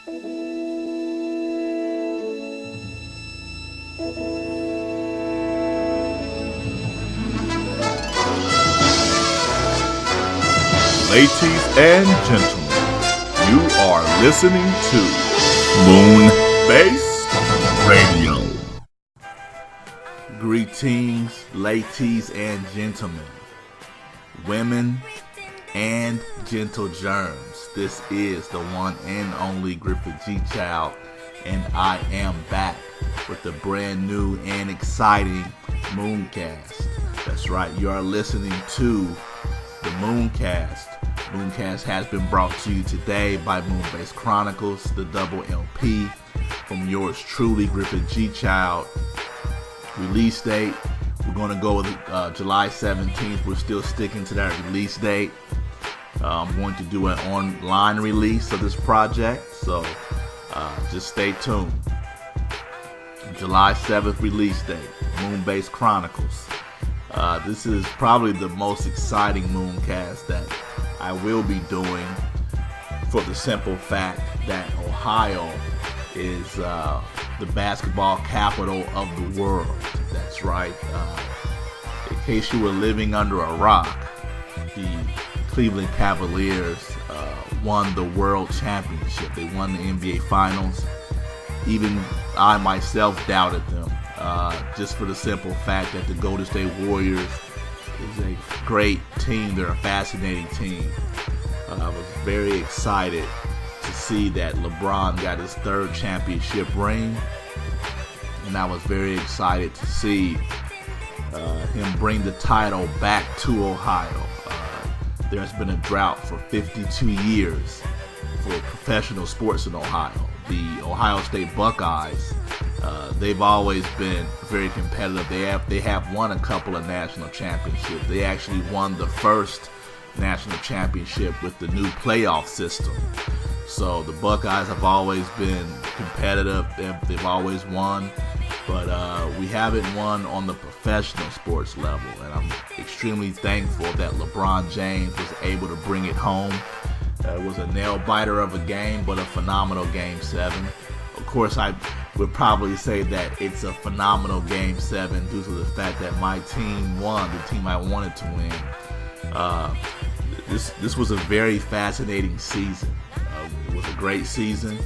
Ladies and gentlemen, you are listening to Moonkast Radio. Greetings, ladies and gentlemen, women and gentle germs. This is the one and only Griffith G. Child, and I am back with the brand new and exciting Moonkast. That's right, you are listening to the Moonkast. Moonkast has been brought to you today by Moonbase Chronicles, the double LP from yours truly, Griffith G. Child. Release date, we're going to go with July 17th. We're still sticking to that release date. I'm going to do an online release of this project, so just stay tuned. July 7th release date, Moonbase Chronicles. This is probably the most exciting Mooncast that I will be doing, for the simple fact that Ohio is the basketball capital of the world. That's right. In case you were living under a rock, the Cleveland Cavaliers won the World Championship. They won the NBA Finals. Even I myself doubted them, just for the simple fact that the Golden State Warriors is a great team. They're a fascinating team. I was very excited to see that LeBron got his third championship ring, and I was very excited to see him bring the title back to Ohio. There's been a drought for 52 years for professional sports in Ohio. The Ohio State Buckeyes, they've always been very competitive. They have won a couple of national championships. They actually won the first national championship with the new playoff system. So the Buckeyes have always been competitive. They've always won, but we haven't won on the professional sports level. And I'm extremely thankful that LeBron James was able to bring it home. It was a nail-biter of a game, but a phenomenal Game 7. Of course, I would probably say that it's a phenomenal Game 7 due to the fact that my team won, the team I wanted to win. This was a very fascinating season. It was a great season.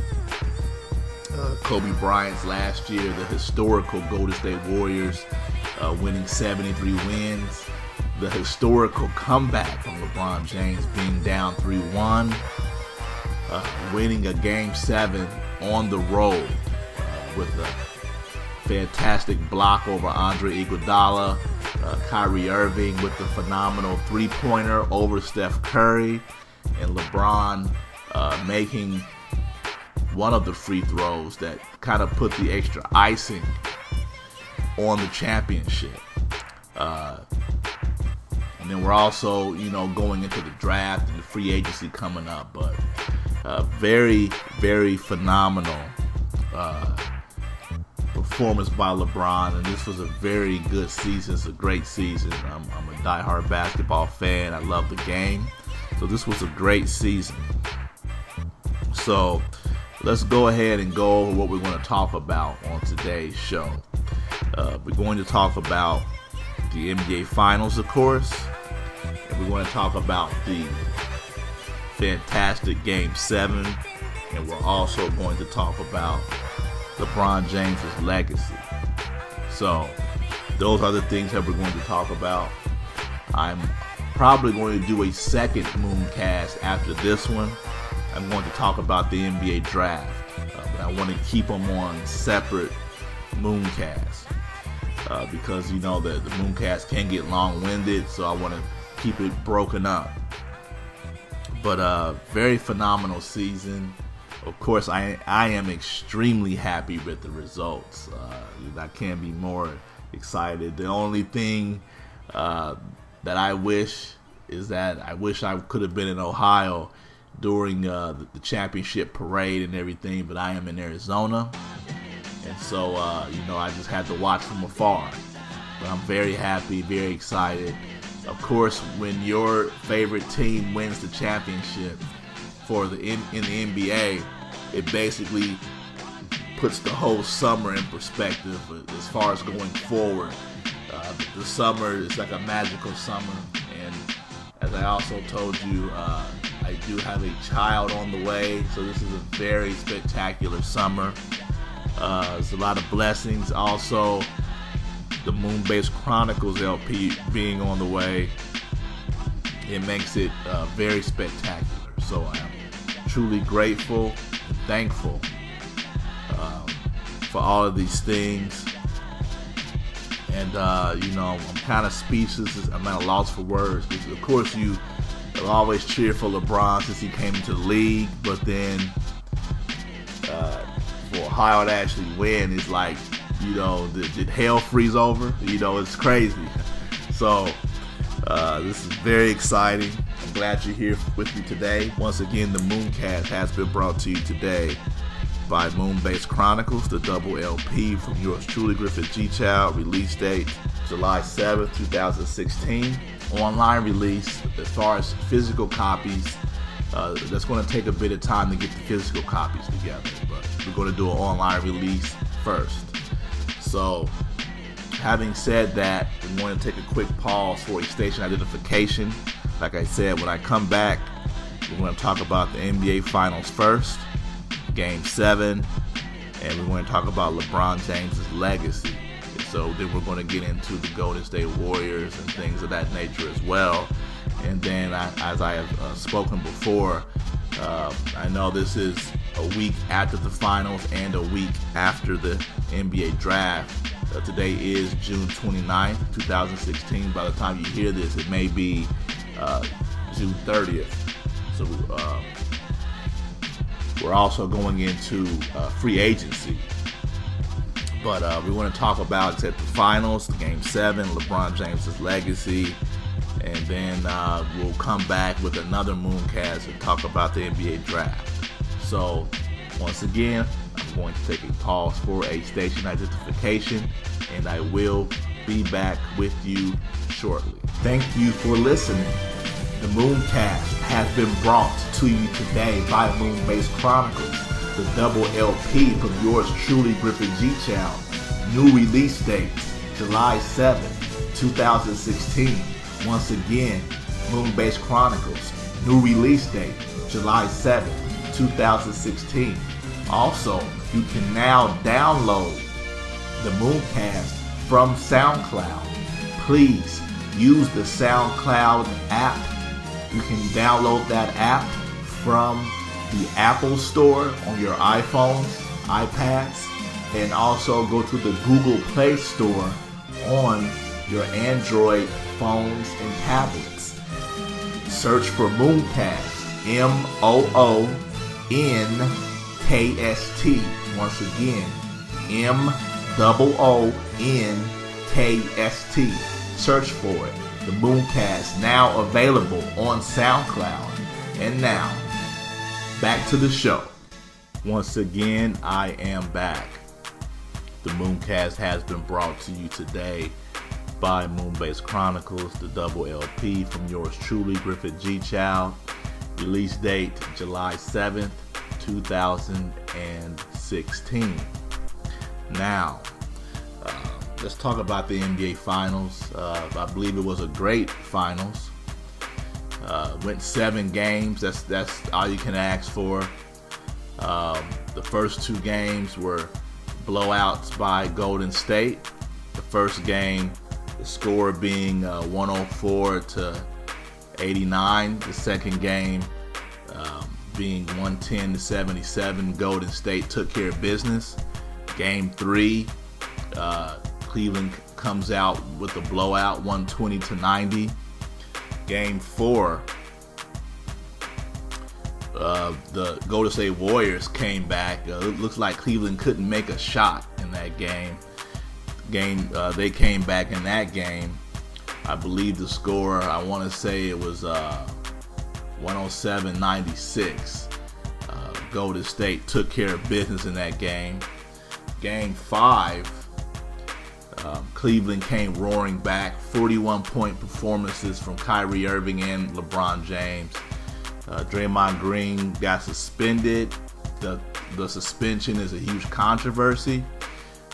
Kobe Bryant's last year, the historical Golden State Warriors winning 73 wins. The historical comeback from LeBron James being down 3-1, winning a Game 7 on the road with a fantastic block over Andre Iguodala, Kyrie Irving with the phenomenal three-pointer over Steph Curry, and LeBron making one of the free throws that kind of put the extra icing on the championship. And then we're also, going into the draft and the free agency coming up. But very, very phenomenal performance by LeBron. And this was a very good season. It's a great season. I'm a diehard basketball fan. I love the game. So this was a great season. So let's go ahead and go over what we're going to talk about on today's show. We're going to talk about the NBA Finals, of course. And we're going to talk about the fantastic Game 7. And we're also going to talk about LeBron James' legacy. So those are the things that we're going to talk about. I'm probably going to do a second Mooncast after this one. I'm going to talk about the NBA draft. But I want to keep them on separate Mooncasts. Because the Mooncast can get long-winded, so I want to keep it broken up. But very phenomenal season. Of course, I am extremely happy with the results. I can't be more excited. The only thing that I wish is that I wish I could have been in Ohio during the championship parade and everything, but I am in Arizona. And so, I just had to watch from afar. But I'm very happy, very excited. Of course, when your favorite team wins the championship in the NBA, it basically puts the whole summer in perspective as far as going forward. The summer is like a magical summer, and as I also told you, I do have a child on the way, so this is a very spectacular summer. There's a lot of blessings. Also, the Moonkast Chronicles LP being on the way, it makes it very spectacular. So I'm truly grateful and thankful for all of these things. And I'm kind of speechless. I'm at a loss for words, because of course you have always cheered for LeBron since he came into the league, but then for Ohio to actually win is like, did hell freeze over? It's crazy. So this is very exciting. I'm glad you're here with me today. Once again, the Moonkast has been brought to you today by Moonkast Chronicles, the double LP from yours truly, Griffith G. Child. Release date July 7th, 2016. Online release. As far as physical copies, that's going to take a bit of time to get the physical copies together, but we're going to do an online release first. So, having said that, we want to take a quick pause for a station identification. Like I said, when I come back, we're going to talk about the NBA Finals first, Game 7, and we're going to talk about LeBron James' legacy. And so then we're going to get into the Golden State Warriors and things of that nature as well. And then, as I have spoken before, I know this is a week after the finals and a week after the NBA draft. Today is June 29th, 2016. By the time you hear this, it may be June 30th. So we're also going into free agency. But we want to talk about the finals, Game 7, LeBron James' legacy. And then we'll come back with another Moonkast and talk about the NBA draft. So, once again, I'm going to take a pause for a station identification, and I will be back with you shortly. Thank you for listening. The Moonkast has been brought to you today by Moonkast Chronicles, the double LP from yours truly, Griffith G. Child. New release date, July 7th, 2016. Once again, Moonkast Chronicles, new release date, July 7th, 2016. Also, you can now download the Moonkast from SoundCloud. Please use the SoundCloud app. You can download that app from the Apple Store on your iPhones, iPads, and also go to the Google Play Store on your Android phones and tablets. Search for Moonkast, M-O-O-N-K-S-T. Once again, M-O-O-N-K-S-T. Search for it. The Moonkast, now available on SoundCloud. And now, back to the show. Once again, I am back. The Moonkast has been brought to you today by Moonkast Chronicles, the double LP from yours truly, Griffith G. Child. Release date July 7th, 2016. Now, let's talk about the NBA Finals. I believe it was a great finals. Went 7 games. That's all you can ask for. The first 2 games were blowouts by Golden State. The first game, the score being 104-89. The second game being 110-77. Golden State took care of business. Game 3, Cleveland comes out with a blowout, 120-90. Game 4, the Golden State Warriors came back. It looks like Cleveland couldn't make a shot in that game. They came back in that game. I believe the score, I want to say it was 107-96. Golden State took care of business in that game. Game 5, Cleveland came roaring back. 41-point performances from Kyrie Irving and LeBron James. Draymond Green got suspended. The the suspension is a huge controversy.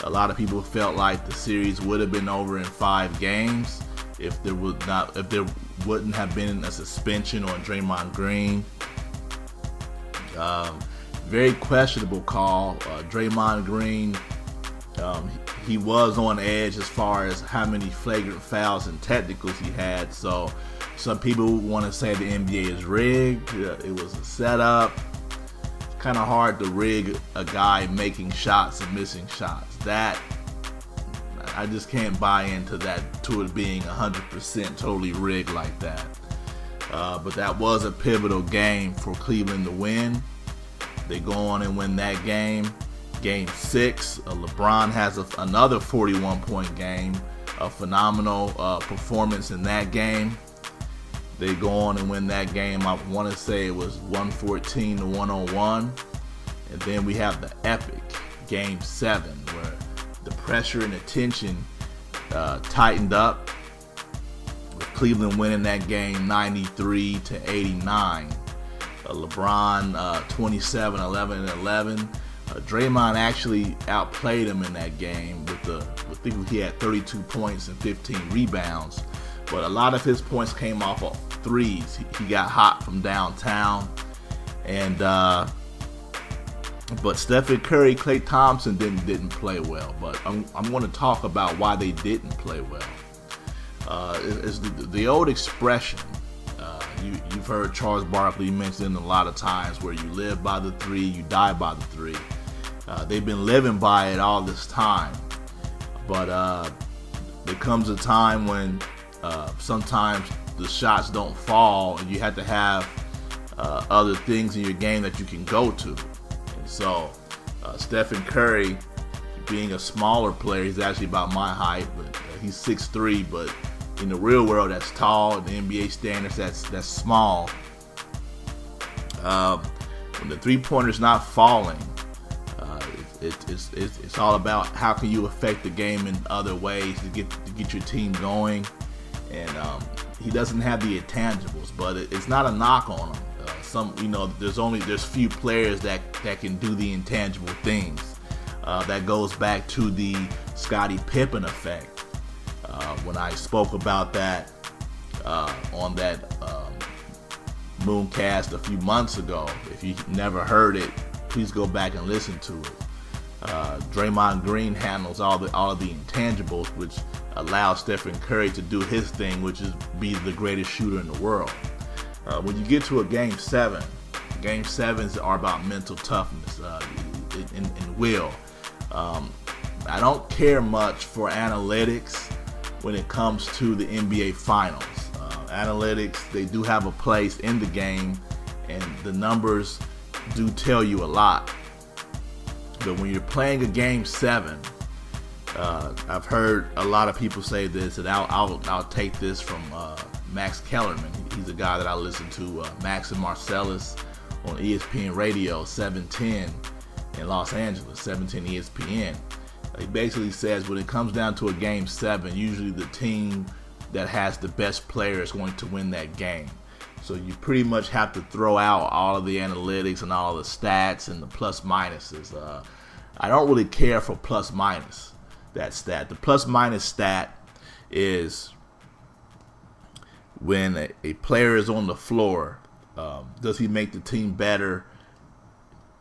A lot of people felt like the series would have been over in 5 games if there wouldn't have been a suspension on Draymond Green. Very questionable call. Draymond Green, he was on edge as far as how many flagrant fouls and technicals he had. So some people want to say the NBA is rigged. It was a setup. It's kind of hard to rig a guy making shots and missing shots. That I just can't buy into that, to it being 100% totally rigged like that. But that was a pivotal game for Cleveland to win. They go on and win that game. Game 6, LeBron has another 41-point game. A phenomenal performance in that game. They go on and win that game. I want to say it was 114 to 101. And then we have the epic Game 7, where the pressure and the tension tightened up, with Cleveland winning that game 93 to 89. LeBron 27, 11, and 11. Draymond actually outplayed him in that game I think he had 32 points and 15 rebounds. But a lot of his points came off of threes. He got hot from downtown. And but Stephen Curry, Klay Thompson didn't play well. But I'm going to talk about why they didn't play well. It's the old expression. You've heard Charles Barkley mention a lot of times, where you live by the 3, you die by the 3. They've been living by it all this time. But there comes a time when sometimes the shots don't fall, and you have to have other things in your game that you can go to. And so Stephen Curry, being a smaller player, he's actually about my height, but he's 6'3", but in the real world that's tall. In the NBA standards, that's small. When the 3-pointer's not falling, it's all about how can you affect the game in other ways to get your team going. And he doesn't have the intangibles, but it's not a knock on him. There's few players that can do the intangible things. That goes back to the Scottie Pippen effect. When I spoke about that on that Moonkast a few months ago. If you never heard it, please go back and listen to it. Draymond Green handles all of the intangibles, which allows Stephen Curry to do his thing, which is be the greatest shooter in the world. When you get to a Game 7, Game 7s are about mental toughness and will. I don't care much for analytics when it comes to the NBA Finals. Analytics, they do have a place in the game, and the numbers do tell you a lot. But when you're playing a Game 7, I've heard a lot of people say this, and I'll take this from Max Kellerman. He's a guy that I listen to, Max and Marcellus on ESPN Radio 710 in Los Angeles, 710 ESPN. He basically says when it comes down to a Game 7, usually the team that has the best player is going to win that game. So you pretty much have to throw out all of the analytics and all of the stats and the plus minuses. I don't really care for plus minus, that stat. The plus minus stat is when a player is on the floor, does he make the team better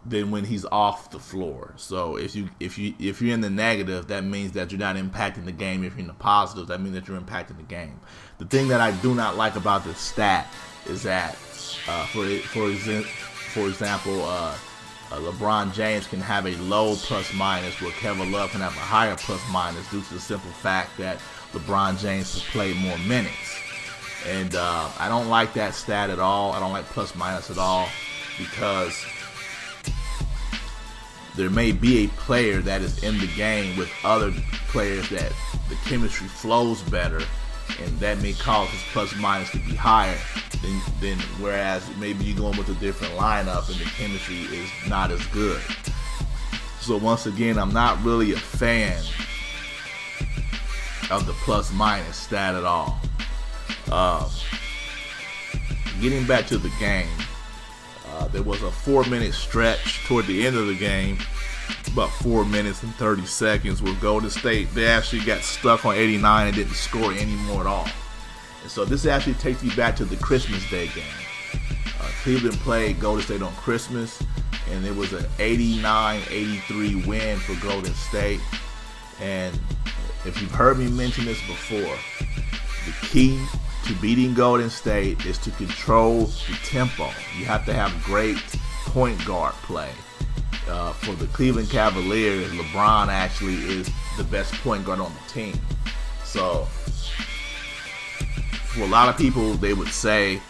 than when he's off the floor? So if you're in the negative, that means that you're not impacting the game. If you're in the positive, that means that you're impacting the game. The thing that I do not like about this stat is that, for example, LeBron James can have a low plus minus, where Kevin Love can have a higher plus minus, due to the simple fact that LeBron James has played more minutes. And I don't like that stat at all. I don't like plus minus at all, because there may be a player that is in the game with other players that the chemistry flows better, and that may cause his plus minus to be higher than whereas maybe you're going with a different lineup and the chemistry is not as good. So once again, I'm not really a fan of the plus minus stat at all. Getting back to the game, there was a 4-minute stretch toward the end of the game, about 4 minutes and 30 seconds, where Golden State, they actually got stuck on 89 and didn't score anymore at all. And so this actually takes you back to the Christmas Day game. Cleveland played Golden State on Christmas, and it was an 89-83 win for Golden State. And if you've heard me mention this before, the key to beating Golden State is to control the tempo. You have to have great point guard play. For the Cleveland Cavaliers, LeBron actually is the best point guard on the team. So for a lot of people, they would say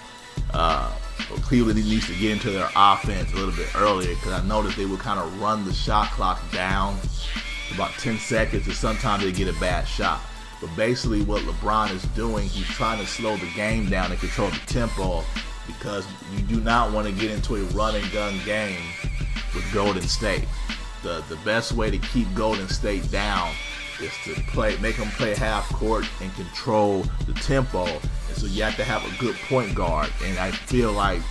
Cleveland needs to get into their offense a little bit earlier, because I noticed they would kind of run the shot clock down to about 10 seconds, and sometimes they get a bad shot. But basically what LeBron is doing, he's trying to slow the game down and control the tempo, because you do not want to get into a run and gun game with Golden State. The best way to keep Golden State down is to make them play half court and control the tempo. And so you have to have a good point guard. And I feel like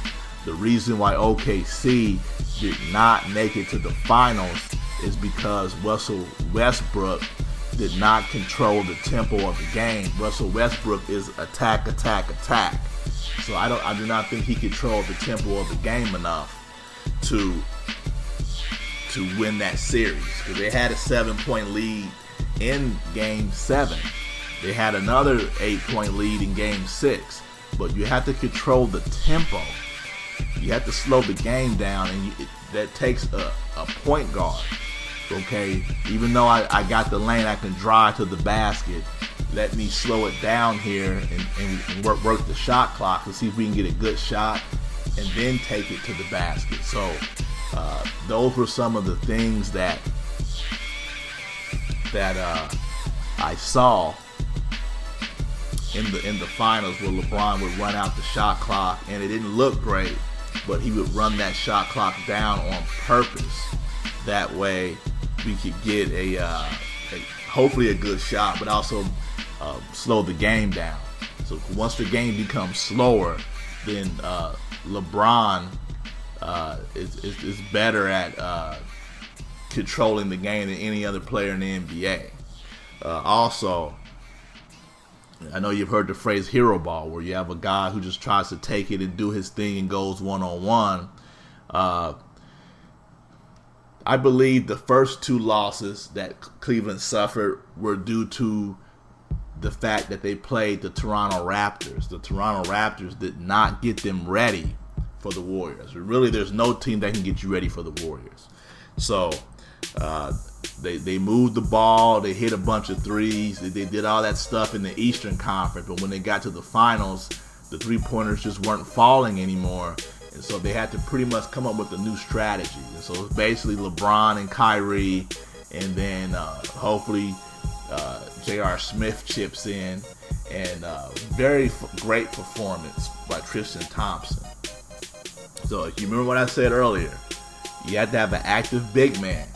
the reason why OKC did not make it to the finals is because Russell Westbrook did not control the tempo of the game. Russell Westbrook is attack. So I do not think he controlled the tempo of the game enough to win that series, because they had a 7-point lead in Game 7. They had another 8-point lead in Game 6. But you have to control the tempo. You have to slow the game down, and that takes a point guard. Okay, even though I got the lane, I can drive to the basket. Let me slow it down here and work the shot clock to see if we can get a good shot, and then take it to the basket. So those were some of the things that I saw in the finals, where LeBron would run out the shot clock, and it didn't look great, but he would run that shot clock down on purpose. That way we could get hopefully a good shot, but also slow the game down. So once the game becomes slower, then LeBron is better at controlling the game than any other player in the NBA. Also, I know you've heard the phrase hero ball, where you have a guy who just tries to take it and do his thing and goes one-on-one. I believe the first two losses that Cleveland suffered were due to the fact that they played the Toronto Raptors. The Toronto Raptors did not get them ready for the Warriors. Really, there's no team that can get you ready for the Warriors. So they moved the ball, they hit a bunch of threes, they did all that stuff in the Eastern Conference, but when they got to the finals, the three-pointers just weren't falling anymore. And so they had to pretty much come up with a new strategy. And so it's basically LeBron and Kyrie, and then hopefully J.R. Smith chips in, and very great performance by Tristan Thompson. So if you remember what I said earlier, you have to have an active big man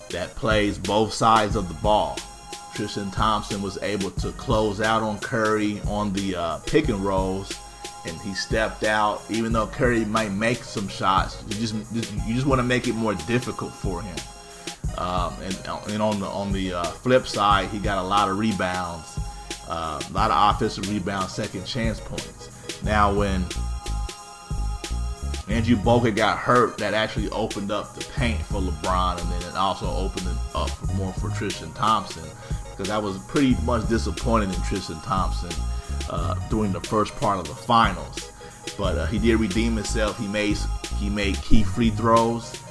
that plays both sides of the ball. Tristan Thompson was able to close out on Curry on the pick and rolls, and he stepped out. Even though Curry might make some shots, you just want to make it more difficult for him. And on the flip side, he got a lot of rebounds, a lot of offensive rebounds, second chance points. Now when Andrew Bogut got hurt, that actually opened up the paint for LeBron, and then it also opened it up more for Tristan Thompson, because I was pretty much disappointed in Tristan Thompson during the first part of the finals. But he did redeem himself. He made key free throws,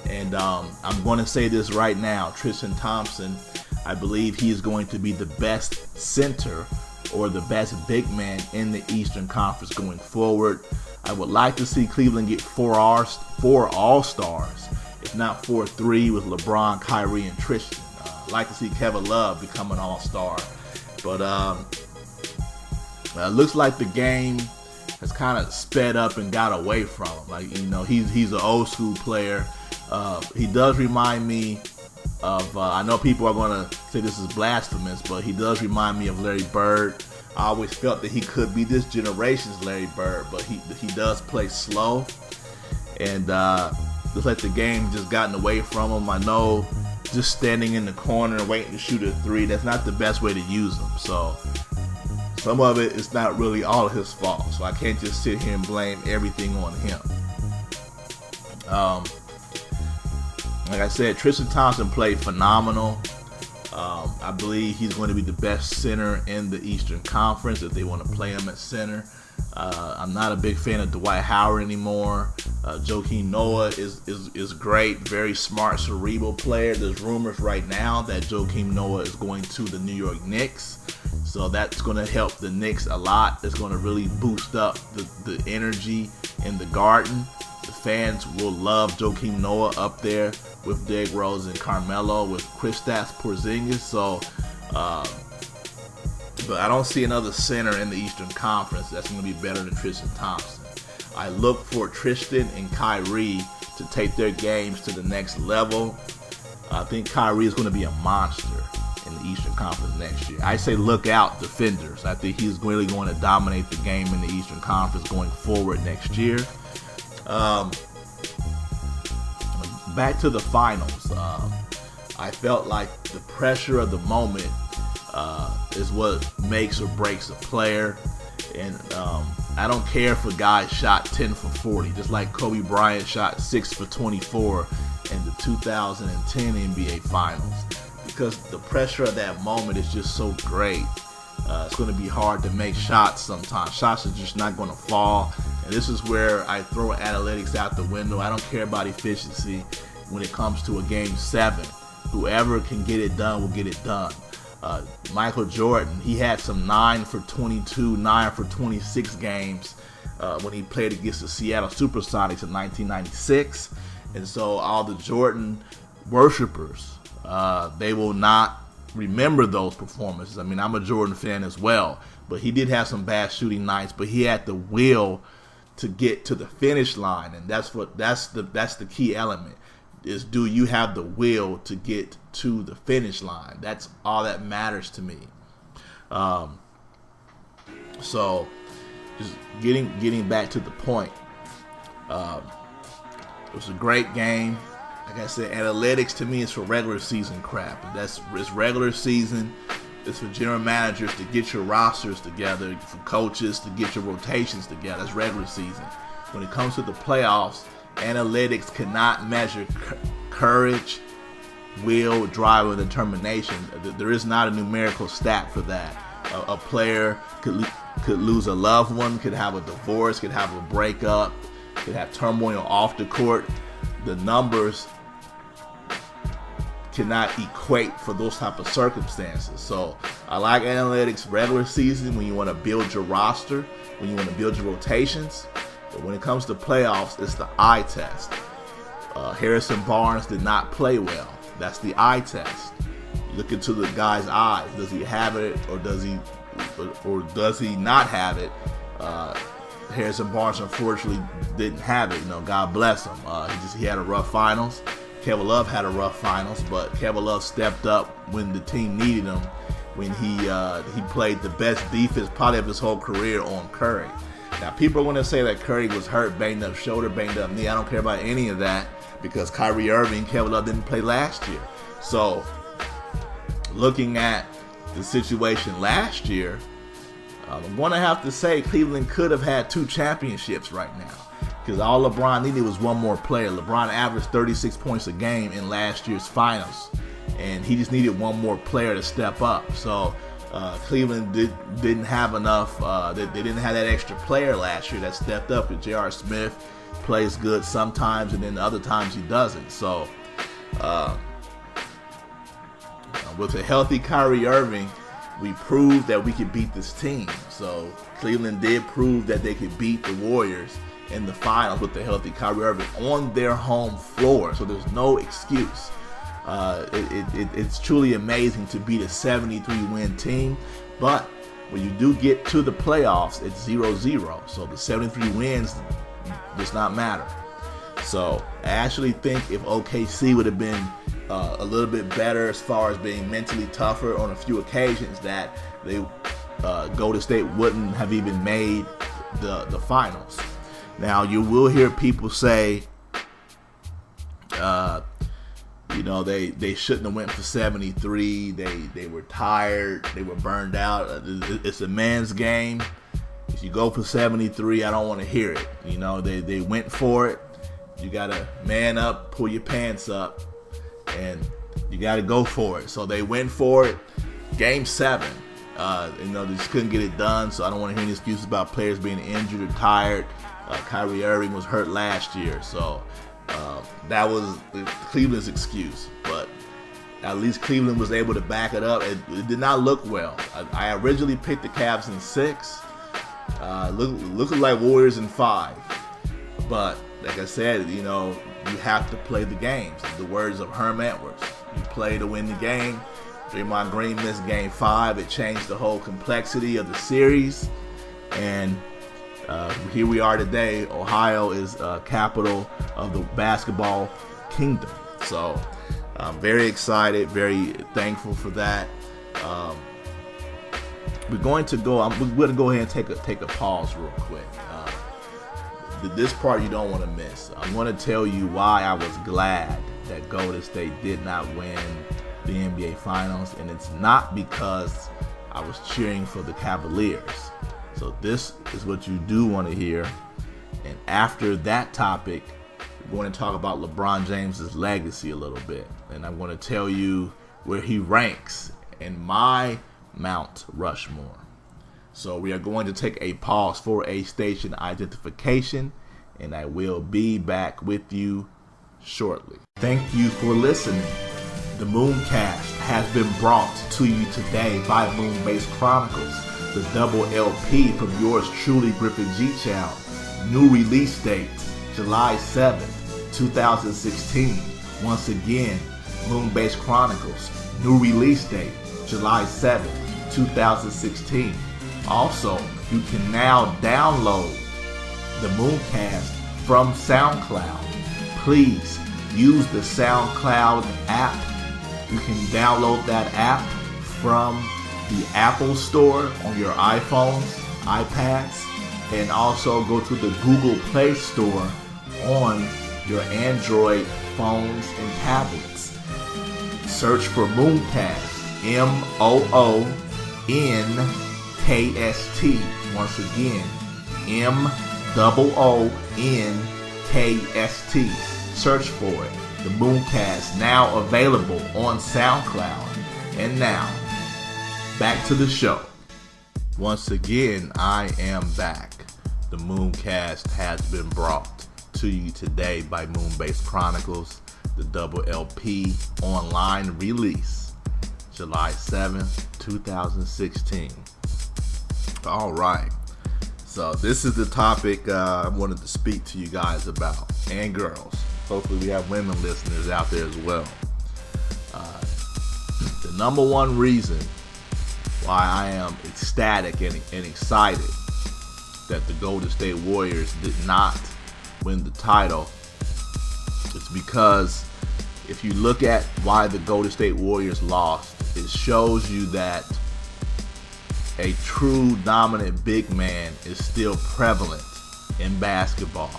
and I'm going to say this right now: Tristan Thompson, I believe he is going to be the best center or the best big man in the Eastern Conference going forward. I would like to see Cleveland get four All-Stars, if not 4-3, with LeBron, Kyrie, and Tristan. I'd like to see Kevin Love become an All-Star. But it looks like the game has kind of sped up and got away from him. Like, you know, he's an old school player. He does remind me of, I know people are going to say this is blasphemous, but he does remind me of Larry Bird. I always felt that he could be this generation's Larry Bird, but he does play slow. and just let the game just gotten away from him. I know just standing in the corner and waiting to shoot a three, that's not the best way to use him. So some of it is not really all his fault. So I can't just sit here and blame everything on him. Like I said, Tristan Thompson played phenomenal. I believe he's going to be the best center in the Eastern Conference if they want to play him at center. I'm not a big fan of Dwight Howard anymore. Joakim Noah is great, very smart, cerebral player. There's rumors right now that Joakim Noah is going to the New York Knicks. So that's going to help the Knicks a lot. It's going to really boost up the energy in the Garden. The fans will love Joakim Noah up there with Derrick Rose and Carmelo, with Kristaps Porzingis. So, but I don't see another center in the Eastern Conference that's going to be better than Tristan Thompson. I look for Tristan and Kyrie to take their games to the next level. I think Kyrie is going to be a monster in the Eastern Conference next year. I say look out, defenders. I think he's really going to dominate the game in the Eastern Conference going forward next year. Back to the finals. I felt like the pressure of the moment is what makes or breaks a player. And I don't care if a guy shot 10 for 40, just like Kobe Bryant shot 6 for 24 in the 2010 NBA Finals. Because the pressure of that moment is just so great. It's going to be hard to make shots sometimes. Shots are just not going to fall. And this is where I throw analytics out the window. I don't care about efficiency when it comes to a game 7. Whoever can get it done will get it done. Michael Jordan, he had some 9 for 22, 9 for 26 games when he played against the Seattle Supersonics in 1996. And so all the Jordan worshipers, they will not remember those performances. I mean, I'm a Jordan fan as well, but he did have some bad shooting nights, but he had the will to get to the finish line, and that's the key element, is do you have the will to get to the finish line? That's all that matters to me. So just getting back to the point, it was a great game. Like I said, analytics to me is for regular season crap. It's regular season. It's for general managers to get your rosters together, for coaches to get your rotations together. It's regular season. When it comes to the playoffs, analytics cannot measure courage, will, drive, or determination. There is not a numerical stat for that. A player could lose a loved one, could have a divorce, could have a breakup, could have turmoil off the court. The numbers cannot equate for those type of circumstances. So I like analytics regular season when you want to build your roster, when you want to build your rotations. But when it comes to playoffs, it's the eye test. Harrison Barnes did not play well. That's the eye test. You look into the guy's eyes. Does he have it, or does he not have it? Harrison Barnes unfortunately didn't have it. God bless him. He had a rough finals. Kevin Love had a rough finals, but Kevin Love stepped up when the team needed him, when he played the best defense probably of his whole career on Curry. Now, people are going to say that Curry was hurt, banged up shoulder, banged up knee. I don't care about any of that, because Kyrie Irving and Kevin Love didn't play last year. So, looking at the situation last year, I'm going to have to say Cleveland could have had 2 championships right now, because all LeBron needed was one more player. LeBron averaged 36 points a game in last year's finals, and he just needed one more player to step up. So Cleveland didn't have enough. They didn't have that extra player last year that stepped up. And J.R. Smith plays good sometimes, and then other times he doesn't. So with a healthy Kyrie Irving, we proved that we could beat this team. So Cleveland did prove that they could beat the Warriors in the finals with the healthy Kyrie Irving on their home floor. So there's no excuse. It's truly amazing to beat a 73-win team. But when you do get to the playoffs, it's 0-0. So the 73 wins does not matter. So I actually think if OKC would have been a little bit better as far as being mentally tougher on a few occasions, that Golden State wouldn't have even made the finals. Now, you will hear people say, they shouldn't have went for 73. They were tired. They were burned out. It's a man's game. If you go for 73, I don't want to hear it. They went for it. You got to man up, pull your pants up, and you got to go for it. So they went for it. Game 7. They just couldn't get it done. So I don't want to hear any excuses about players being injured or tired. Kyrie Irving was hurt last year. So that was Cleveland's excuse. But at least Cleveland was able to back it up. It did not look well. I originally picked the Cavs in 6. Looking like Warriors in 5. But like I said, you have to play the games. The words of Herm Edwards. You play to win the game. Draymond Green missed game 5. It changed the whole complexity of the series. And here we are today. Ohio is capital of the basketball kingdom. So I'm very excited, very thankful for that. We're going to go ahead and take a pause real quick. This part you don't want to miss. I'm going to tell you why I was glad that Golden State did not win the NBA Finals, and it's not because I was cheering for the Cavaliers. So this is what you do want to hear. And after that topic, we're going to talk about LeBron James's legacy a little bit, and I'm going to tell you where he ranks in my Mount Rushmore. So we are going to take a pause for a station identification, and I will be back with you shortly. Thank you for listening. The Moonkast has been brought to you today by Moonbase Chronicles, the double LP from yours truly, Griffin G. Child. New release date, July 7th, 2016. Once again, Moonbase Chronicles. New release date, July 7th, 2016. Also, you can now download the Moonkast from SoundCloud. Please use the SoundCloud app. You can download that app from the Apple Store on your iPhones, iPads, and also go to the Google Play Store on your Android phones and tablets. Search for Moonkast, MOONKST. Once again, MOONKST. Search for it. The Moonkast, now available on SoundCloud. And now, back to the show. Once again, I am back. The Moonkast has been brought to you today by Moonbase Chronicles, the double LP online release, July 7th, 2016. All right. So this is the topic I wanted to speak to you guys about, and girls. Hopefully we have women listeners out there as well. The number one reason why I am ecstatic and excited that the Golden State Warriors did not win the title is because if you look at why the Golden State Warriors lost, it shows you that a true dominant big man is still prevalent in basketball.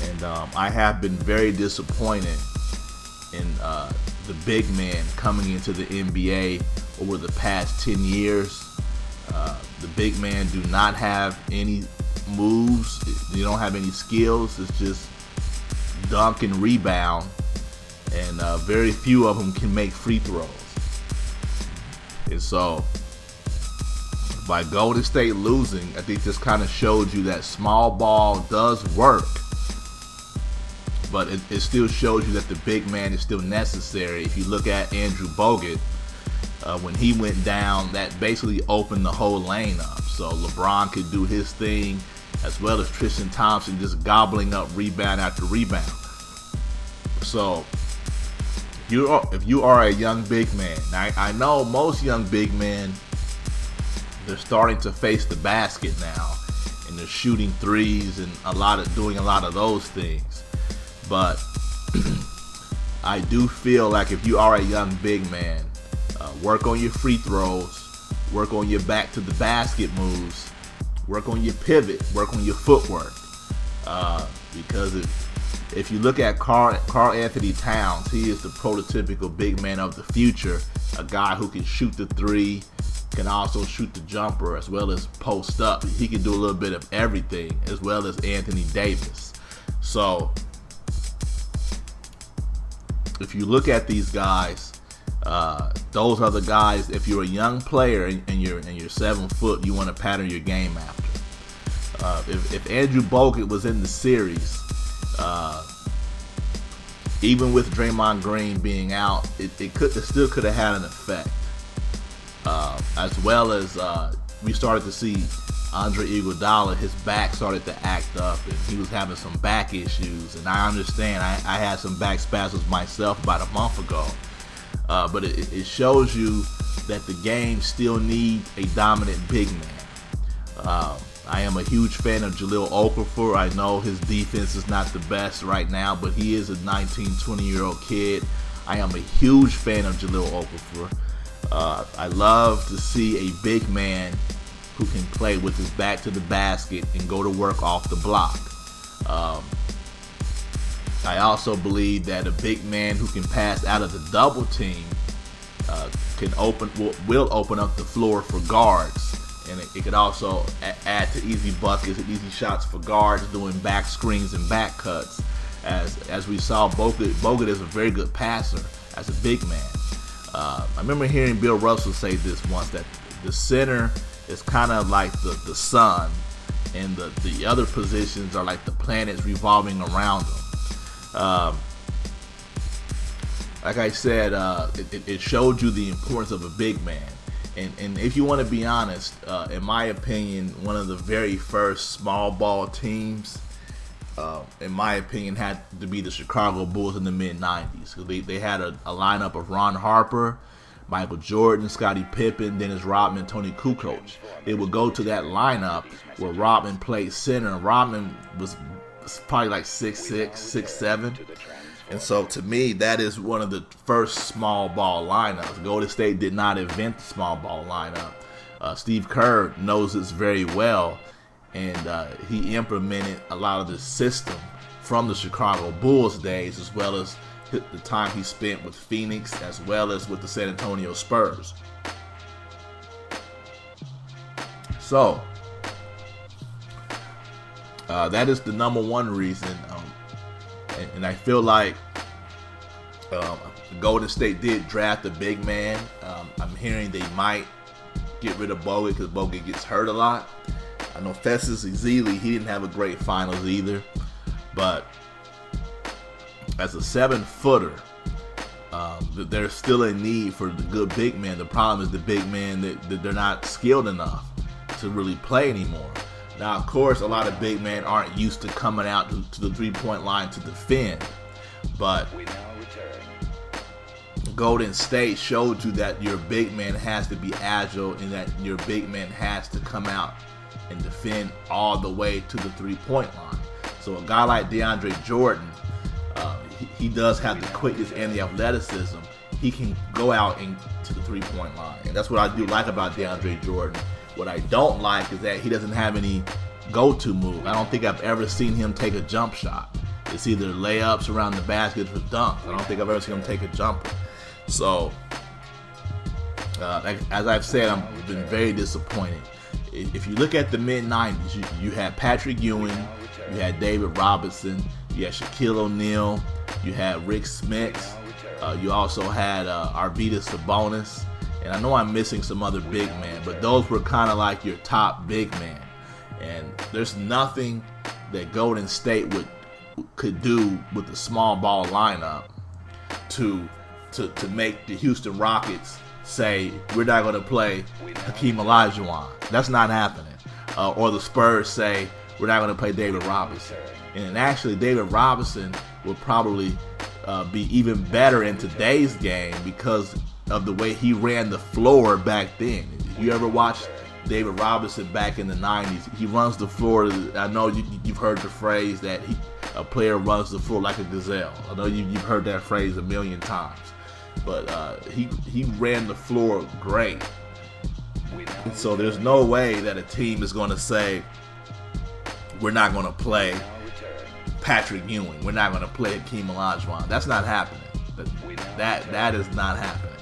And I have been very disappointed in the big man coming into the NBA over the past 10 years. The big man do not have any moves. They don't have any skills. It's just dunk and rebound. And very few of them can make free throws. And so by Golden State losing, I think this kind of showed you that small ball does work. But it still shows you that the big man is still necessary. If you look at Andrew Bogut, when he went down, that basically opened the whole lane up. So LeBron could do his thing, as well as Tristan Thompson just gobbling up rebound after rebound. So if you are a young big man, I know most young big men, they're starting to face the basket now, and they're shooting threes and doing a lot of those things. But I do feel like if you are a young big man, work on your free throws, work on your back to the basket moves, work on your pivot, work on your footwork. Because if you look at Karl Anthony Towns, he is the prototypical big man of the future, a guy who can shoot the three, can also shoot the jumper, as well as post up. He can do a little bit of everything, as well as Anthony Davis. So if you look at these guys, those are the guys. If you're a young player and you're 7 foot, you want to pattern your game after. If Andrew Bogut was in the series, even with Draymond Green being out, it still could have had an effect. As well as we started to see Andre Iguodala, his back started to act up, and he was having some back issues. And I understand, I had some back spasms myself about a month ago. But it shows you that the game still needs a dominant big man. I am a huge fan of Jahlil Okafor. I know his defense is not the best right now, but he is a 19, 20-year-old kid. I am a huge fan of Jahlil Okafor. I love to see a big man who can play with his back to the basket and go to work off the block. I also believe that a big man who can pass out of the double team will open up the floor for guards. And it could also add to easy buckets and easy shots for guards doing back screens and back cuts. As we saw, Bogut is a very good passer as a big man. I remember hearing Bill Russell say this once, that the center is kind of like the sun, and the other positions are like the planets revolving around them. Like I said, it showed you the importance of a big man. And if you want to be honest, in my opinion, one of the very first small ball teams, in my opinion, had to be the Chicago Bulls in the mid-90s. They had a lineup of Ron Harper, Michael Jordan, Scottie Pippen, Dennis Rodman, Tony Kukoc. They would go to that lineup where Rodman played center, and Rodman was probably like 6'6", 6'7". And so to me, that is one of the first small ball lineups. Golden State did not invent the small ball lineup. Steve Kerr knows this very well, and he implemented a lot of the system from the Chicago Bulls days, as well as the time he spent with Phoenix, as well as with the San Antonio Spurs. So that is the number one reason. And I feel like Golden State did draft a big man. I'm hearing they might get rid of Bogut because Bogut gets hurt a lot. I know Festus Ezeli, he didn't have a great finals either. But as a 7-footer, there's still a need for the good big man. The problem is the big men that they're not skilled enough to really play anymore. Now, of course, a lot of big men aren't used to coming out to the three-point line to defend, but Golden State showed you that your big man has to be agile and that your big man has to come out and defend all the way to the three-point line. So a guy like DeAndre Jordan, he does have the quickness and the athleticism. He can go out to the three-point line, and that's what I do like about DeAndre Jordan. What I don't like is that he doesn't have any go-to move. I don't think I've ever seen him take a jump shot. It's either layups around the basket or dunks. I don't think I've ever seen him take a jumper. So, as I've said, I've been very disappointed. If you look at the mid-90s, you had Patrick Ewing, you had David Robinson, you had Shaquille O'Neal, you had Rick Smits, you also had Arvydas Sabonis. And I know I'm missing some other big men, but those were kind of like your top big men. And there's nothing that Golden State could do with the small ball lineup to make the Houston Rockets say, we're not going to play Hakeem Olajuwon. That's not happening. Or the Spurs say, we're not going to play David Robinson. And actually, David Robinson will probably be even better in today's game because of the way he ran the floor back then. If you ever watched David Robinson back in the 90s, he runs the floor. I know you've heard the phrase that a player runs the floor like a gazelle. I know you've heard that phrase a million times. But he ran the floor great. And so there's no way that a team is going to say, we're not going to play Patrick Ewing. We're not going to play Hakeem Olajuwon. That's not happening. That is not happening.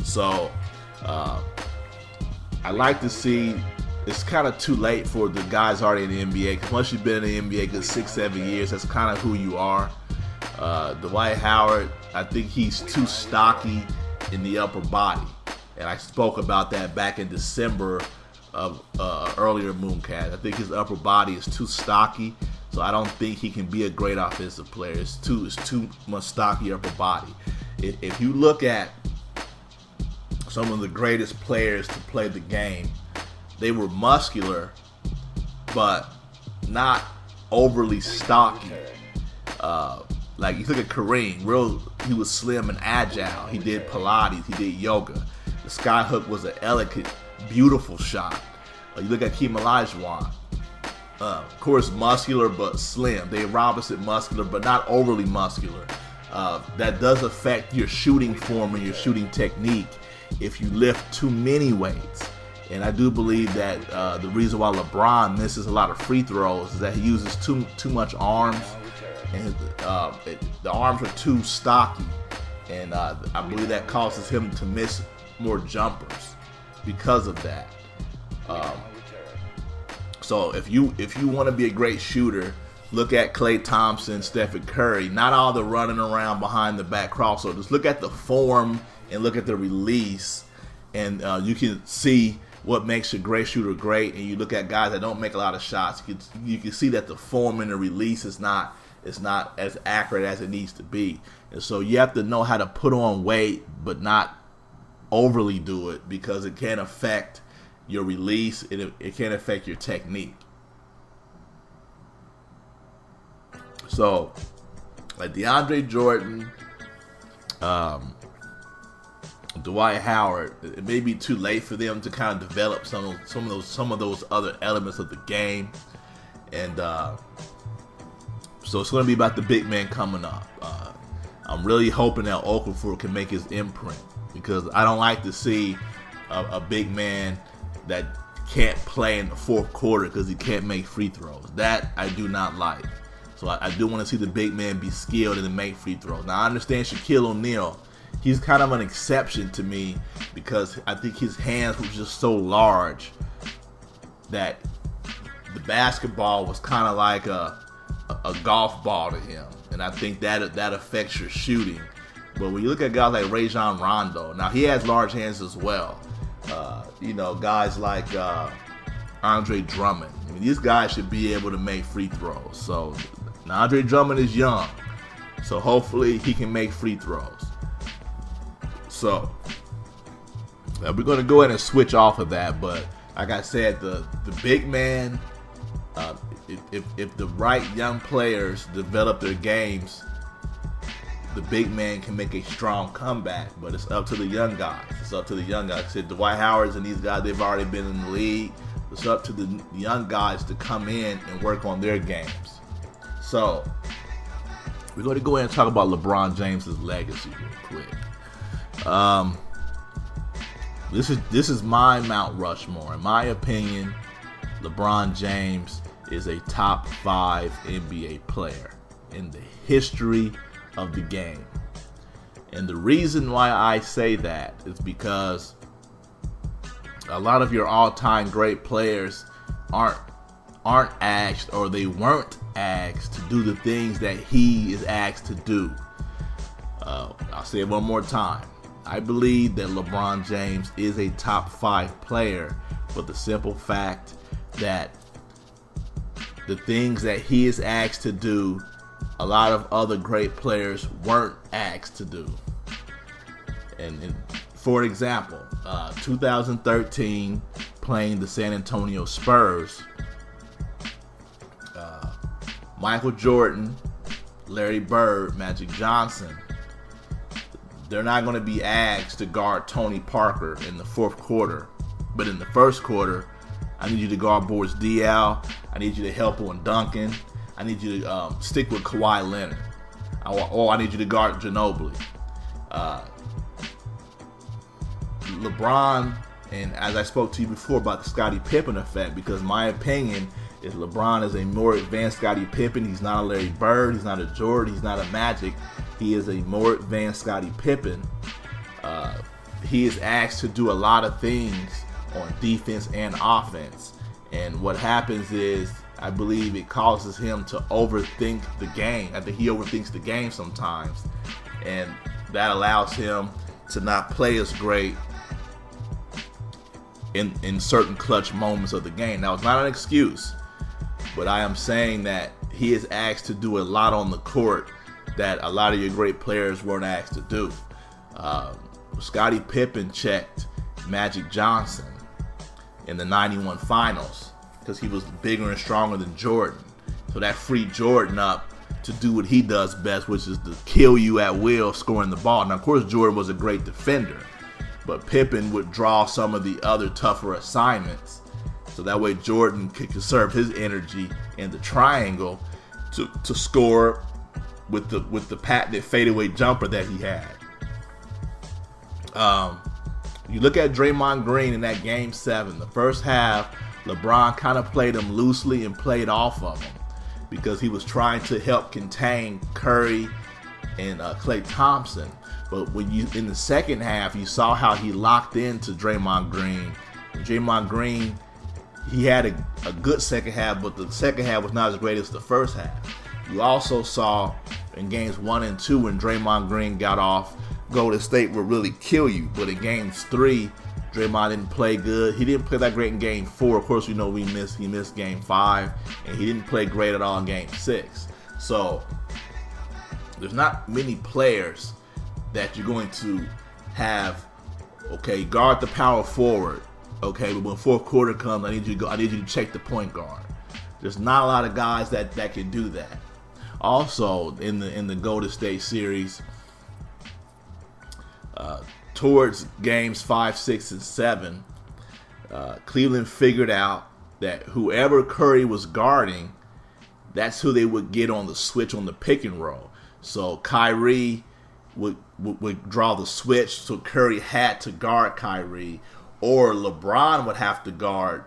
So I like to see. It's kind of too late for the guys already in the NBA. Because once you've been in the NBA for 6-7 years, that's kind of who you are. Dwight Howard, I think he's too stocky in the upper body. And I spoke about that back in December of earlier Moonkast. I think his upper body is too stocky. So I don't think he can be a great offensive player. It's too much stocky upper body. If you look at some of the greatest players to play the game, they were muscular, but not overly stocky. Like you look at Kareem, he was slim and agile. He did Pilates, he did yoga. The skyhook was an elegant, beautiful shot. You look at Hakeem Olajuwon, of course muscular but slim. Dave Robinson muscular but not overly muscular. That does affect your shooting form and your shooting technique if you lift too many weights. And I do believe that the reason why LeBron misses a lot of free throws is that he uses too much arms, and the arms are too stocky, and I believe that causes him to miss more jumpers because of that. So if you want to be a great shooter, look at Klay Thompson, Stephen Curry. Not all the running around behind the back crossovers. Look at the form and look at the release, and you can see what makes a great shooter great. And you look at guys that don't make a lot of shots, you can see that the form and the release is not as accurate as it needs to be. And so you have to know how to put on weight, but not overly do it, because it can affect your release, it can affect your technique. So, like DeAndre Jordan, Dwight Howard, it may be too late for them to kind of develop some of those other elements of the game, and so it's going to be about the big man coming up. I'm really hoping that Okafor can make his imprint, because I don't like to see a big man that can't play in the fourth quarter because he can't make free throws. That I do not like. So I do want to see the big man be skilled and make free throws. Now I understand Shaquille O'Neal. He's kind of an exception to me because I think his hands were just so large that the basketball was kind of like a golf ball to him, and I think that affects your shooting. But when you look at guys like Rajon Rondo, now he has large hands as well. Guys like Andre Drummond. I mean, these guys should be able to make free throws. So now Andre Drummond is young, so hopefully he can make free throws. So we're going to go ahead and switch off of that. But like I said, the big man, if the right young players develop their games, the big man can make a strong comeback. But it's up to the young guys. I said Dwight Howard and these guys, they've already been in the league. It's up to the young guys to come in and work on their games. So we're going to go ahead and talk about LeBron James's legacy real quick. This is my Mount Rushmore. In my opinion, LeBron James is a top 5 NBA player in the history of the game. And the reason why I say that is because a lot of your all-time great players aren't asked, or they weren't asked to do the things that he is asked to do. I'll say it one more time. I believe that LeBron James is a top 5 player for the simple fact that the things that he is asked to do, a lot of other great players weren't asked to do. And for example, 2013, playing the San Antonio Spurs, Michael Jordan, Larry Bird, Magic Johnson, they're not going to be asked to guard Tony Parker in the fourth quarter. But in the first quarter, I need you to guard Boris Diaw. I need you to help on Duncan. I need you to stick with Kawhi Leonard. Or I need you to guard Ginobili. LeBron, and as I spoke to you before about the Scottie Pippen effect, because my opinion is LeBron is a more advanced Scottie Pippen. He's not a Larry Bird. He's not a Jordan. He's not a Magic. He is a more advanced Scottie Pippen. He is asked to do a lot of things on defense and offense. And what happens is, I believe it causes him to overthink the game. I think he overthinks the game sometimes. And that allows him to not play as great in certain clutch moments of the game. Now, it's not an excuse, but I am saying that he is asked to do a lot on the court that a lot of your great players weren't asked to do. Scottie Pippen checked Magic Johnson in the 91 finals because he was bigger and stronger than Jordan. So that freed Jordan up to do what he does best, which is to kill you at will, scoring the ball. Now, of course, Jordan was a great defender, but Pippen would draw some of the other tougher assignments. So that way Jordan could conserve his energy in the triangle to score with the patented fadeaway jumper that he had. You look at Draymond Green in that Game 7. The first half, LeBron kind of played him loosely and played off of him because he was trying to help contain Curry and Klay Thompson. But when in the second half, you saw how he locked into Draymond Green. And Draymond Green, he had a good second half, but the second half was not as great as the first half. You also saw in games 1 and 2 when Draymond Green got off, Golden State would really kill you. But in games 3, Draymond didn't play good. He didn't play that great in game 4. Of course, he missed game 5, and he didn't play great at all in game 6. So there's not many players that you're going to have, okay, guard the power forward. Okay, but when fourth quarter comes, I need you to check the point guard. There's not a lot of guys that can do that. Also, in the Golden State series, towards games 5, 6, and 7, Cleveland figured out that whoever Curry was guarding, that's who they would get on the switch on the pick and roll. So Kyrie would draw the switch, so Curry had to guard Kyrie, or LeBron would have to guard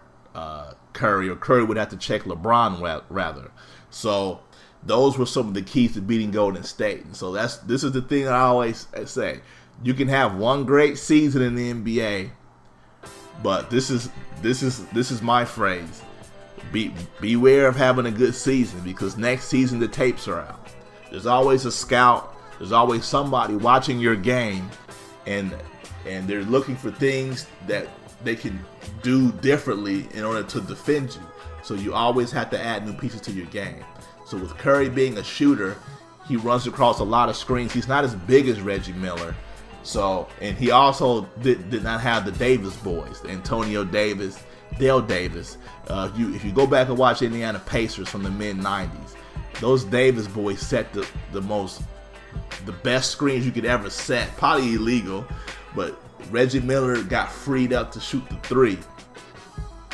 Curry, or Curry would have to check LeBron rather. So those were some of the keys to beating Golden State. And so this is the thing I always say. You can have one great season in the NBA, but this is my phrase. Beware of having a good season, because next season the tapes are out. There's always a scout. There's always somebody watching your game, and they're looking for things that they can do differently in order to defend you. So you always have to add new pieces to your game. So with Curry being a shooter, he runs across a lot of screens. He's not as big as Reggie Miller. So, and he also did not have the Davis boys, Antonio Davis, Dale Davis. If you go back and watch Indiana Pacers from the mid-90s, those Davis boys set the best screens you could ever set. Probably illegal, but Reggie Miller got freed up to shoot the three.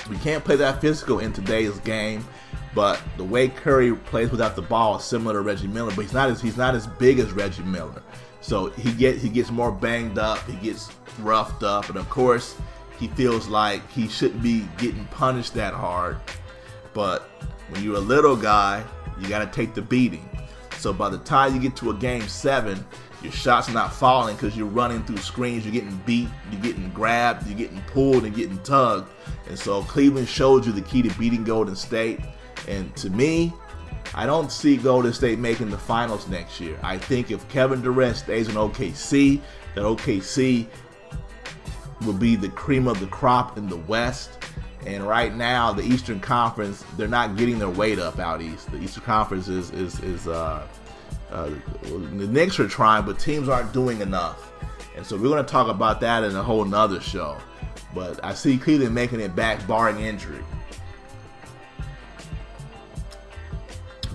We can't play that physical in today's game, but the way Curry plays without the ball is similar to Reggie Miller, but he's not as big as Reggie Miller. So he gets more banged up, he gets roughed up, and of course he feels like he shouldn't be getting punished that hard. But when you're a little guy, you got to take the beating. So by the time you get to a game 7, your shots are not falling because you're running through screens, you're getting beat, you're getting grabbed, you're getting pulled and getting tugged. And so Cleveland showed you the key to beating Golden State. And to me, I don't see Golden State making the finals next year. I think if Kevin Durant stays in OKC, that OKC will be the cream of the crop in the West. And right now, the Eastern Conference, they're not getting their weight up out east. The Eastern Conference is the Knicks are trying, but teams aren't doing enough. And so we're going to talk about that in a whole nother show. But I see Cleveland making it back, barring injury.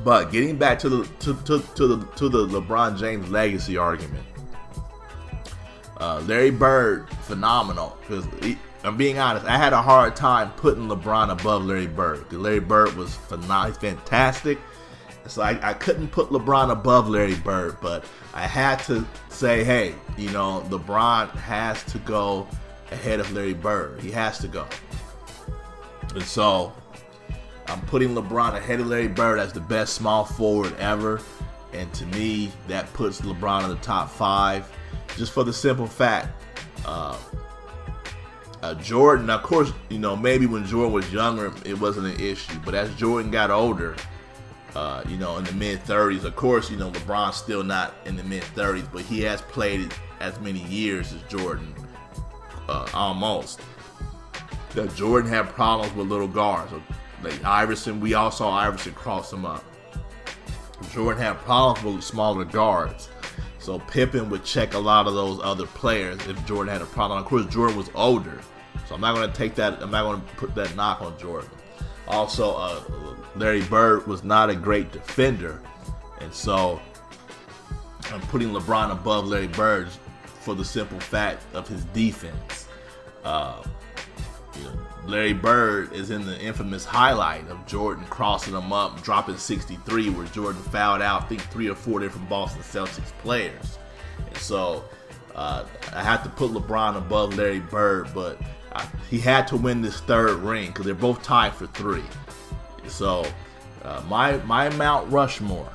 But getting back to the LeBron James legacy argument, Larry Bird, phenomenal. Because I'm being honest, I had a hard time putting LeBron above Larry Bird. Because Larry Bird was phenomenal, fantastic. So I couldn't put LeBron above Larry Bird, but I had to say, hey, LeBron has to go ahead of Larry Bird. He has to go. And so I'm putting LeBron ahead of Larry Bird as the best small forward ever. And to me, that puts LeBron in the top 5. Just for the simple fact, Jordan, of course, maybe when Jordan was younger, it wasn't an issue. But as Jordan got older, in the mid-30s, of course, LeBron's still not in the mid-30s, but he has played as many years as Jordan, almost. That Jordan had problems with little guards. Like Iverson, we all saw Iverson cross him up. Jordan had problems with smaller guards. So Pippen would check a lot of those other players if Jordan had a problem. Of course, Jordan was older, so I'm not going to take that. I'm not going to put that knock on Jordan. Also, Larry Bird was not a great defender, and so I'm putting LeBron above Larry Bird for the simple fact of his defense. Larry Bird is in the infamous highlight of Jordan crossing him up, dropping 63, where Jordan fouled out, I think, 3 or 4 different Boston Celtics players. And so I have to put LeBron above Larry Bird, but he had to win this 3rd ring because they're both tied for 3. So my Mount Rushmore,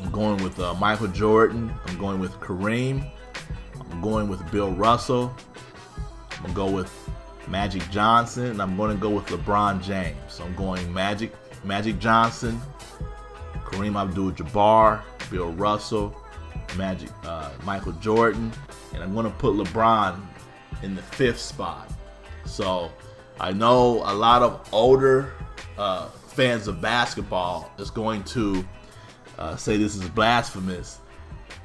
I'm going with Michael Jordan, I'm going with Kareem, I'm going with Bill Russell, I'm going to go with Magic Johnson, and I'm going to go with LeBron James. So I'm going Magic Johnson, Kareem Abdul-Jabbar, Bill Russell, Michael Jordan, and I'm going to put LeBron in the 5th spot. So I know a lot of older fans of basketball is going to say this is blasphemous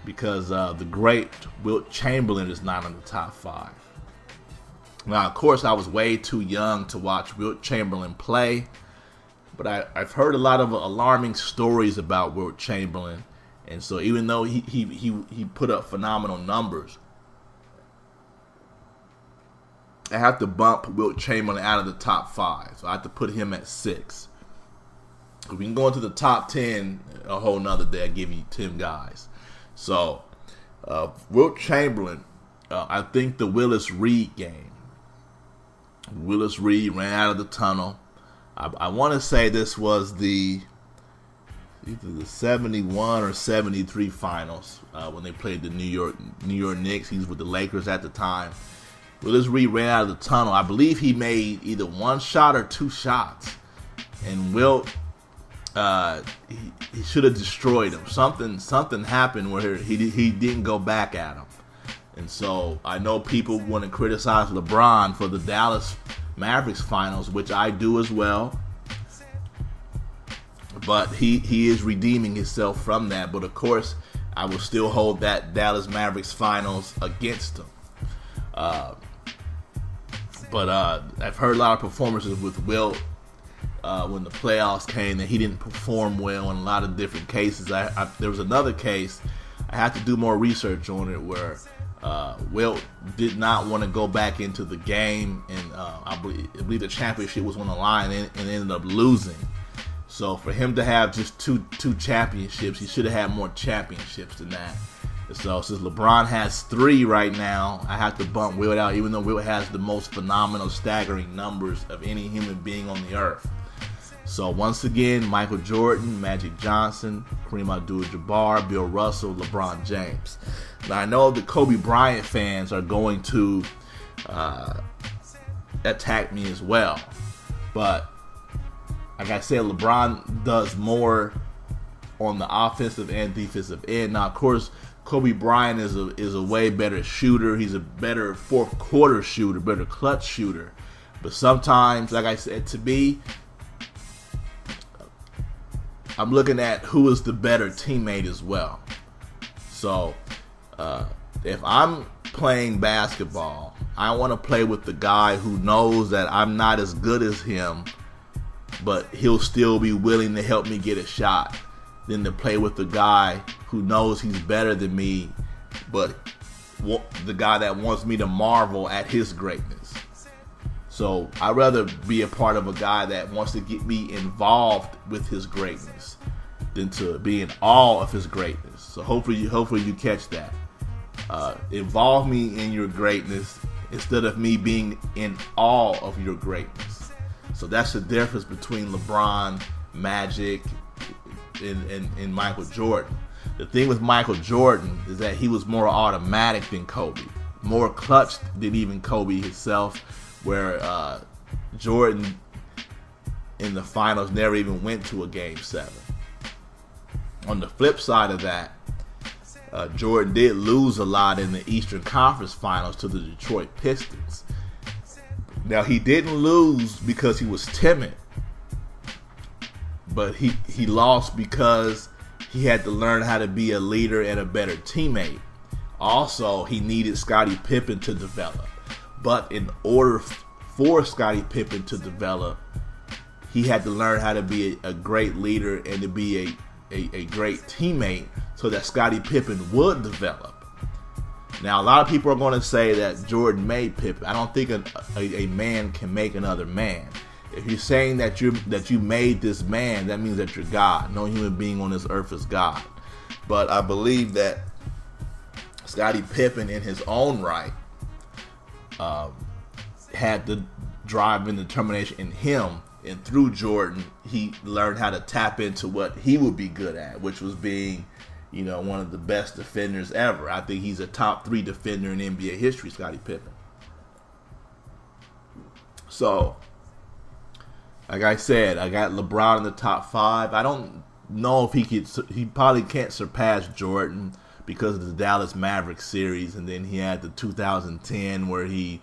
because the great Wilt Chamberlain is not in the top 5. Now, of course, I was way too young to watch Wilt Chamberlain play, but I've heard a lot of alarming stories about Wilt Chamberlain, and so even though he put up phenomenal numbers, I have to bump Wilt Chamberlain out of the top 5, so I have to put him at 6. We can go into the top 10 a whole nother day. I give you 10 guys. So, Wilt Chamberlain, I think the Willis Reed game. Willis Reed ran out of the tunnel. I want to say this was either the 71 or 73 finals when they played the New York Knicks. He was with the Lakers at the time. Willis Reed ran out of the tunnel. I believe he made either 1 shot or 2 shots, and Wilt he should have destroyed him. Something happened where he didn't go back at him. And so I know people want to criticize LeBron for the Dallas Mavericks finals, which I do as well. But he is redeeming himself from that. But of course, I will still hold that Dallas Mavericks finals against him. But I've heard a lot of performances with Wilt when the playoffs came that he didn't perform well in a lot of different cases. There was another case, I had to do more research on it, where Wilt did not want to go back into the game, and I believe the championship was on the line and ended up losing. So for him to have just two championships, he should have had more championships than that. So since LeBron has 3 right now, I have to bump Wilt out, even though Wilt has the most phenomenal, staggering numbers of any human being on the earth. So once again, Michael Jordan, Magic Johnson, Kareem Abdul-Jabbar, Bill Russell, LeBron James. Now I know the Kobe Bryant fans are going to attack me as well, but like I said, LeBron does more on the offensive and defensive end. Now, of course, Kobe Bryant is a way better shooter. He's a better fourth quarter shooter, better clutch shooter. But sometimes, like I said, to me, I'm looking at who is the better teammate as well. So, if I'm playing basketball, I want to play with the guy who knows that I'm not as good as him, but he'll still be willing to help me get a shot, than to play with the guy who knows he's better than me, but the guy that wants me to marvel at his greatness. So I'd rather be a part of a guy that wants to get me involved with his greatness than to be in awe of his greatness. So hopefully you catch that. Involve me in your greatness instead of me being in awe of your greatness. So that's the difference between LeBron, Magic, and Michael Jordan. The thing with Michael Jordan is that he was more automatic than Kobe, more clutch than even Kobe himself, where Jordan in the finals never even went to a Game 7. On the flip side of that, Jordan did lose a lot in the Eastern Conference Finals to the Detroit Pistons. Now, he didn't lose because he was timid, but he lost because he had to learn how to be a leader and a better teammate. Also, he needed Scottie Pippen to develop. But in order for Scottie Pippen to develop, he had to learn how to be a great leader and to be a great teammate so that Scottie Pippen would develop. Now, a lot of people are going to say that Jordan made Pippen. I don't think a man can make another man. If you're saying that you made this man, that means that you're God. No human being on this earth is God. But I believe that Scottie Pippen, in his own right, had the drive and determination in him, and through Jordan, he learned how to tap into what he would be good at, which was being, one of the best defenders ever. I think he's a top 3 defender in NBA history, Scottie Pippen. So, like I said, I got LeBron in the top 5. I don't know if he probably can't surpass Jordan because of the Dallas Mavericks series, and then he had the 2010 where he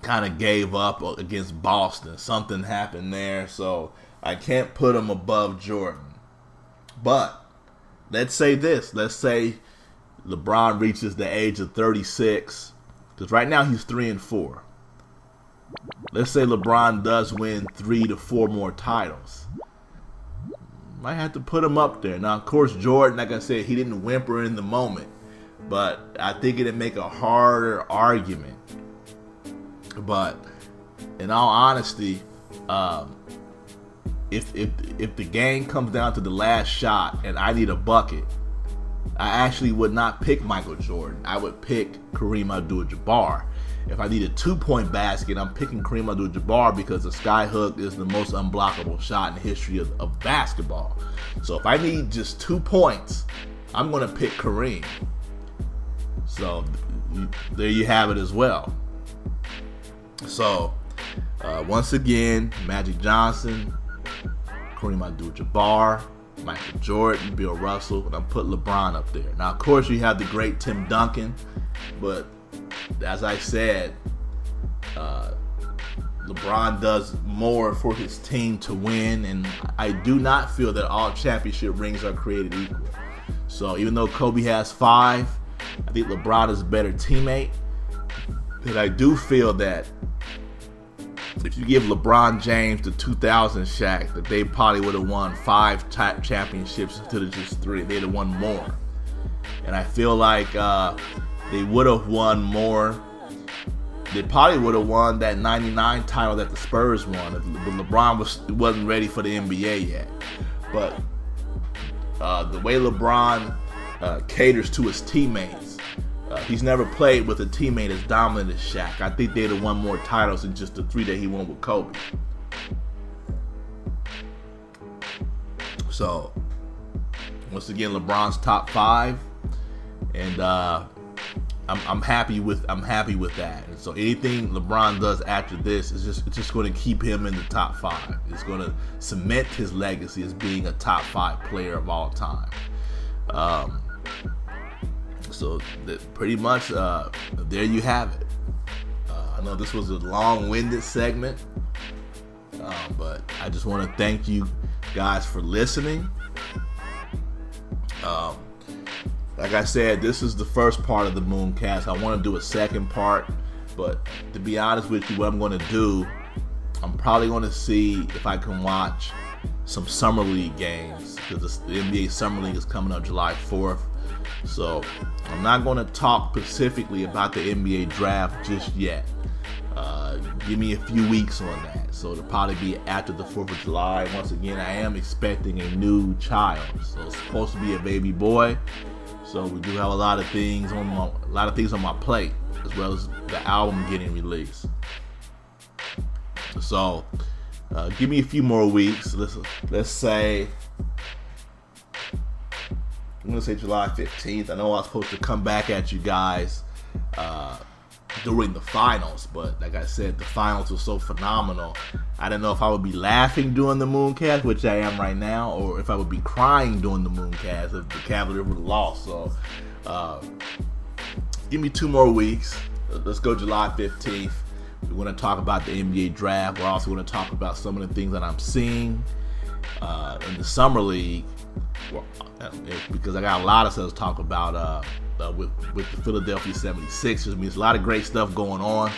kind of gave up against Boston. Something happened there, so I can't put him above Jordan. But let's say this. Let's say LeBron reaches the age of 36, because right now he's 3-4. Let's say LeBron does win 3 to 4 more titles. Might have to put him up there. Now, of course, Jordan, like I said, he didn't whimper in the moment, but I think it'd make a harder argument. But in all honesty, if the game comes down to the last shot and I need a bucket, I actually would not pick Michael Jordan. I would pick Kareem Abdul-Jabbar. If I need a 2-point basket, I'm picking Kareem Abdul-Jabbar because the skyhook is the most unblockable shot in the history of basketball. So if I need just 2 points, I'm going to pick Kareem. So there you have it as well. So once again, Magic Johnson, Kareem Abdul-Jabbar, Michael Jordan, Bill Russell, and I'm putting LeBron up there. Now, of course, you have the great Tim Duncan, but as I said, LeBron does more for his team to win, and I do not feel that all championship rings are created equal. So even though Kobe has 5, I think LeBron is a better teammate. And I do feel that if you give LeBron James the 2000 Shaq, that they probably would have won 5 championships instead of just 3. They'd have won more. And I feel like they would have won more. They probably would have won that 99 title that the Spurs won. But LeBron wasn't ready for the NBA yet. But the way LeBron caters to his teammates, he's never played with a teammate as dominant as Shaq. I think they'd have won more titles than just the 3 that he won with Kobe. So, once again, LeBron's top 5, and I'm happy with that. And so anything LeBron does after this is just going to keep him in the top 5. It's going to cement his legacy as being a top 5 player of all time. So pretty much there you have it. I know this was a long-winded segment, but I just want to thank you guys for listening. Like I said, this is the first part of the Moonkast. I want to do a second part, but to be honest with you, what I'm going to do, I'm probably going to see if I can watch some Summer League games, because the NBA Summer League is coming up July 4th. So I'm not going to talk specifically about the NBA draft just yet. Give me a few weeks on that. So it'll probably be after the 4th of July. Once again, I am expecting a new child. So it's supposed to be a baby boy. So we do have a lot of things on my plate, as well as the album getting released. So give me a few more weeks. Let's say, I'm gonna say July 15th. I know I was supposed to come back at you guys during the finals, but like I said, the finals were so phenomenal. I didn't know if I would be laughing during the Moonkast, which I am right now, or if I would be crying during the Moonkast if the Cavaliers would have lost. So give me 2 more weeks. Let's go July 15th. We're going to talk about the NBA draft. We're also going to talk about some of the things that I'm seeing in the summer league, because I got a lot of stuff to talk about with the Philadelphia 76ers. I mean, there's a lot of great stuff going on,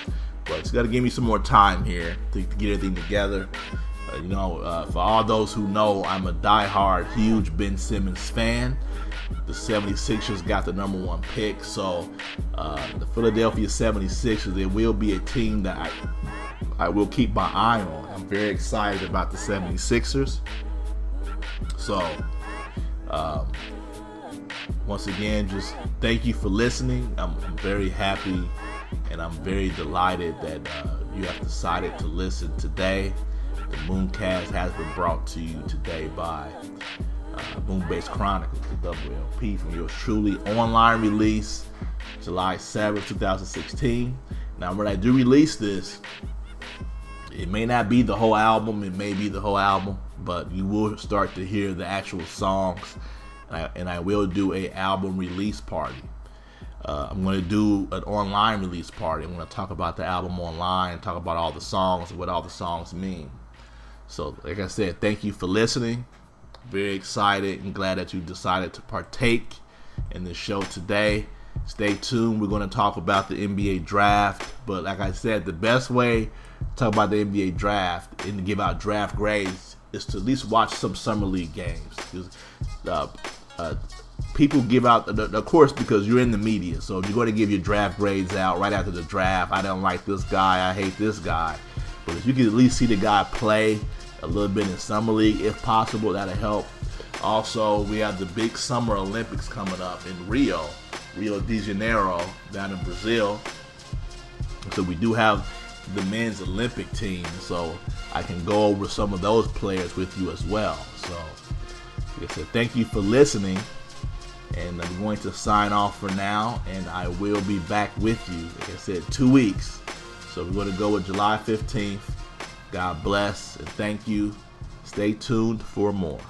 but it's got to give me some more time here to get everything together. For all those who know, I'm a diehard, huge Ben Simmons fan. The 76ers got the number 1 pick, so the Philadelphia 76ers, it will be a team that I will keep my eye on. I'm very excited about the 76ers. So, once again, just thank you for listening. I'm very happy and I'm very delighted that you have decided to listen today. The Moonkast has been brought to you today by Moonbase Chronicles, the WLP, from yours truly. Online release July 7th, 2016. Now, when I do release this, it may not be the whole album, it may be the whole album, but you will start to hear the actual songs, and I will do a album release party. I'm going to do an online release party. I'm going to talk about the album online, talk about all the songs and what all the songs mean. So, like I said, thank you for listening. Very excited and glad that you decided to partake in this show today. Stay tuned. We're going to talk about the NBA draft. But like I said, the best way to talk about the NBA draft and to give out draft grades is to at least watch some summer league games. Because people give out, of course, because you're in the media. So if you're going to give your draft grades out right after the draft, I don't like this guy, I hate this guy. But if you can at least see the guy play a little bit in summer league, if possible, that'll help. Also, we have the big summer Olympics coming up in Rio de Janeiro, down in Brazil. So we do have the men's Olympic team, so I can go over some of those players with you as well. So, like I said, thank you for listening, and I'm going to sign off for now, and I will be back with you, like I said, 2 weeks. So we're going to go with July 15th. God bless and thank you. Stay tuned for more.